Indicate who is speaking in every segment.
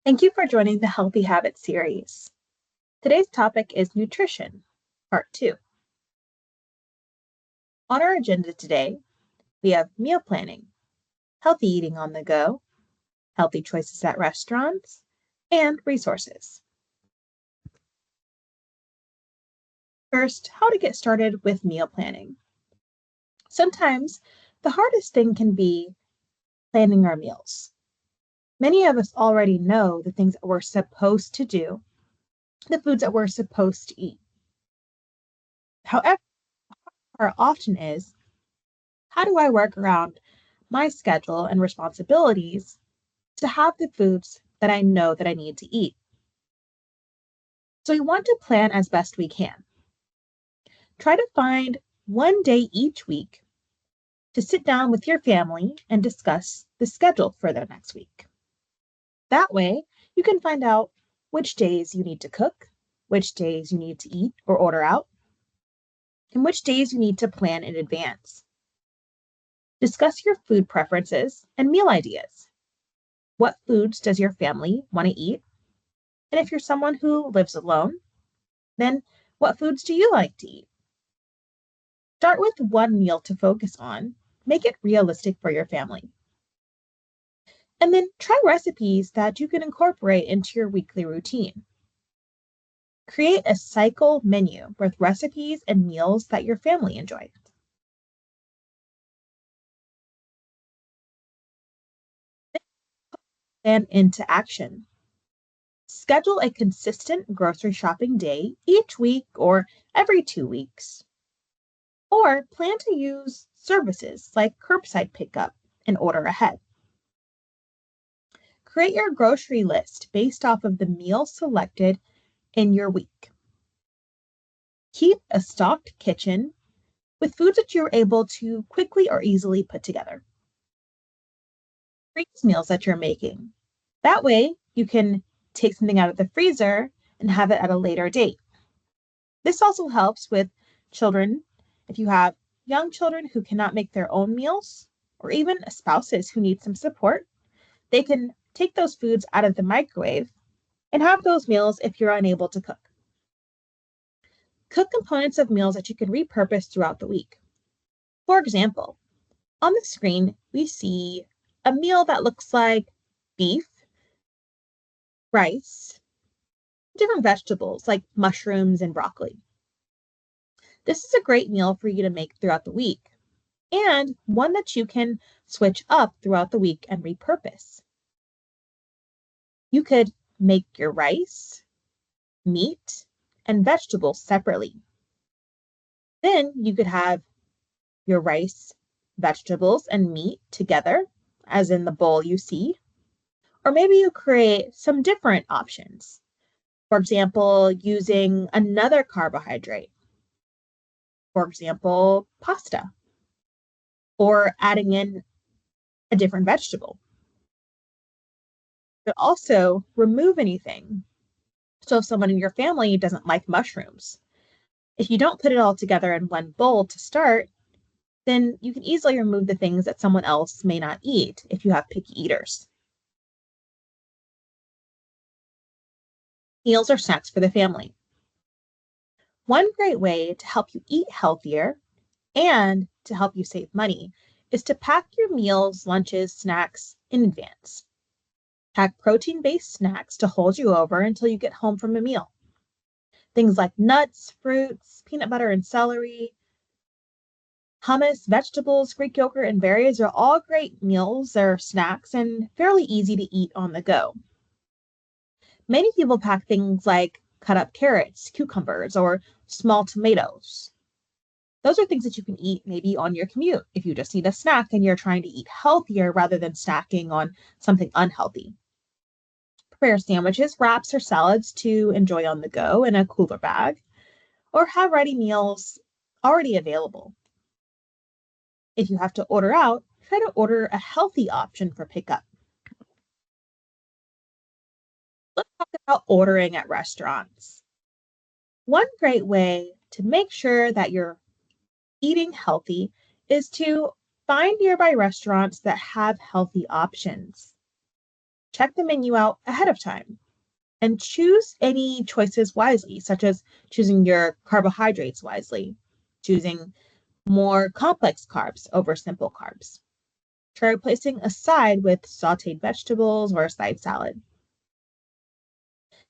Speaker 1: Thank you for joining the Healthy Habits series. Today's topic is nutrition, part 2. On our agenda today, we have meal planning, healthy eating on the go, healthy choices at restaurants, and resources. First, how to get started with meal planning. Sometimes the hardest thing can be planning our meals. Many of us already know the things that we're supposed to do, the foods that we're supposed to eat. However, our often is, how do I work around my schedule and responsibilities to have the foods that I know that I need to eat? So we want to plan as best we can. Try to find one day each week to sit down with your family and discuss the schedule for the next week. That way, you can find out which days you need to cook, which days you need to eat or order out, and which days you need to plan in advance. Discuss your food preferences and meal ideas. What foods does your family want to eat? And if you're someone who lives alone, then what foods do you like to eat? Start with one meal to focus on. Make it realistic for your family. And then try recipes that you can incorporate into your weekly routine. Create a cycle menu with recipes and meals that your family enjoys. And into action. Schedule a consistent grocery shopping day each week or every 2 weeks. Or plan to use services like curbside pickup and order ahead. Create your grocery list based off of the meals selected in your week. Keep a stocked kitchen with foods that you're able to quickly or easily put together. Freeze meals that you're making. That way, you can take something out of the freezer and have it at a later date. This also helps with children. If you have young children who cannot make their own meals, or even spouses who need some support, they can take those foods out of the microwave and have those meals if you're unable to cook. Cook components of meals that you can repurpose throughout the week. For example, on the screen, we see a meal that looks like beef, rice, different vegetables like mushrooms and broccoli. This is a great meal for you to make throughout the week and one that you can switch up throughout the week and repurpose. You could make your rice, meat, and vegetables separately. Then you could have your rice, vegetables, and meat together, as in the bowl you see. Or maybe you create some different options. For example, using another carbohydrate. For example, pasta. Or adding in a different vegetable. But also remove anything. So if someone in your family doesn't like mushrooms, if you don't put it all together in one bowl to start, then you can easily remove the things that someone else may not eat if you have picky eaters. Meals or snacks for the family. One great way to help you eat healthier and to help you save money is to pack your meals, lunches, snacks in advance. Pack protein-based snacks to hold you over until you get home from a meal. Things like nuts, fruits, peanut butter and celery, hummus, vegetables, Greek yogurt, and berries are all great meals or snacks and fairly easy to eat on the go. Many people pack things like cut up carrots, cucumbers, or small tomatoes. Those are things that you can eat maybe on your commute if you just need a snack and you're trying to eat healthier rather than snacking on something unhealthy. Prepare sandwiches, wraps, or salads to enjoy on the go in a cooler bag, or have ready meals already available. If you have to order out, try to order a healthy option for pickup. Let's talk about ordering at restaurants. One great way to make sure that you're eating healthy is to find nearby restaurants that have healthy options. Check the menu out ahead of time and choose any choices wisely, such as choosing your carbohydrates wisely, choosing more complex carbs over simple carbs. Try replacing a side with sauteed vegetables or a side salad.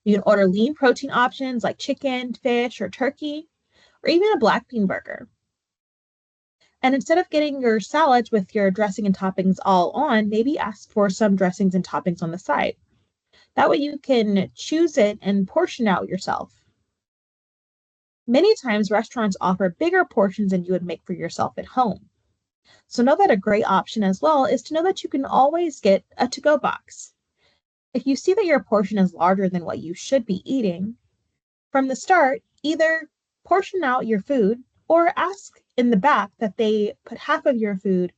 Speaker 1: You can order lean protein options like chicken, fish, or turkey, or even a black bean burger. And instead of getting your salads with your dressing and toppings all on, maybe ask for some dressings and toppings on the side. That way you can choose it and portion out yourself. Many times restaurants offer bigger portions than you would make for yourself at home. So know that a great option as well is to know that you can always get a to-go box. If you see that your portion is larger than what you should be eating, from the start, either portion out your food or ask in the back that they put half of your food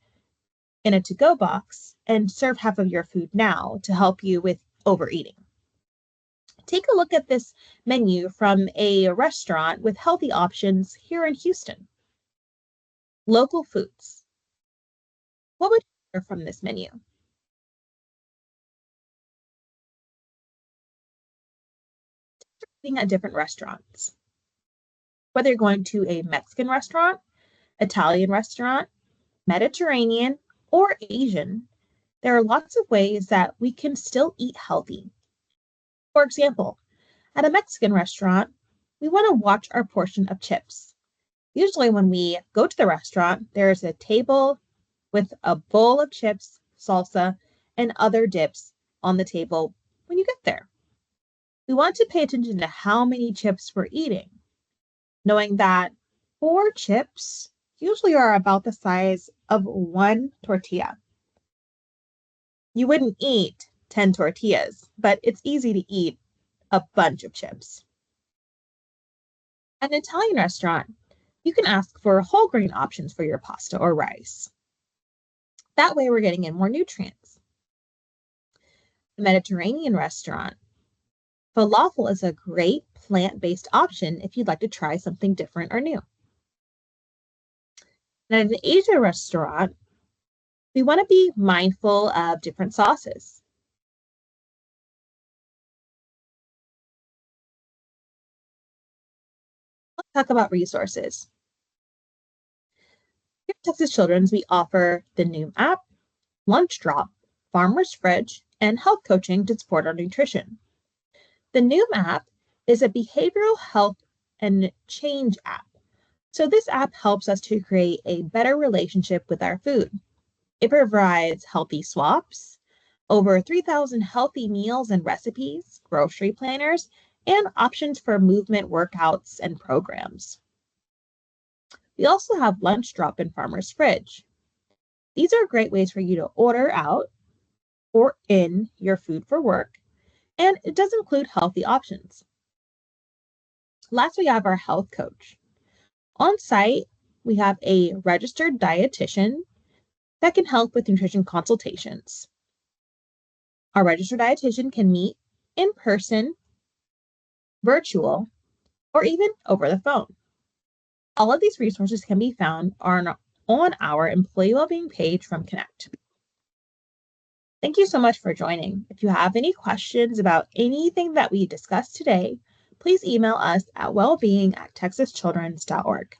Speaker 1: in a to-go box and serve half of your food now to help you with overeating. Take a look at this menu from a restaurant with healthy options here in Houston. Local foods. What would you order from this menu? Eating at different restaurants. Whether you're going to a Mexican restaurant, Italian restaurant, Mediterranean, or Asian, there are lots of ways that we can still eat healthy. For example, at a Mexican restaurant, we want to watch our portion of chips. Usually when we go to the restaurant, there's a table with a bowl of chips, salsa, and other dips on the table when you get there. We want to pay attention to how many chips we're eating, knowing that 4 chips usually are about the size of 1 tortilla. You wouldn't eat 10 tortillas, but it's easy to eat a bunch of chips. At an Italian restaurant, you can ask for whole grain options for your pasta or rice. That way we're getting in more nutrients. The Mediterranean restaurant, falafel is a great plant-based option if you'd like to try something different or new. And at an Asian restaurant, we want to be mindful of different sauces. Let's talk about resources. Here at Texas Children's, we offer the Noom app, Lunch Drop, Farmer's Fridge, and health coaching to support our nutrition. The Noom app is a behavioral health and change app. So this app helps us to create a better relationship with our food. It provides healthy swaps, over 3,000 healthy meals and recipes, grocery planners, and options for movement workouts and programs. We also have Lunch Drop and Farmer's Fridge. These are great ways for you to order out or in your food for work, and it does include healthy options. Last, we have our health coach. On site, we have a registered dietitian that can help with nutrition consultations. Our registered dietitian can meet in person, virtual, or even over the phone. All of these resources can be found on our employee wellbeing page from Connect. Thank you so much for joining. If you have any questions about anything that we discussed today, please email us at wellbeing@texaschildrens.org.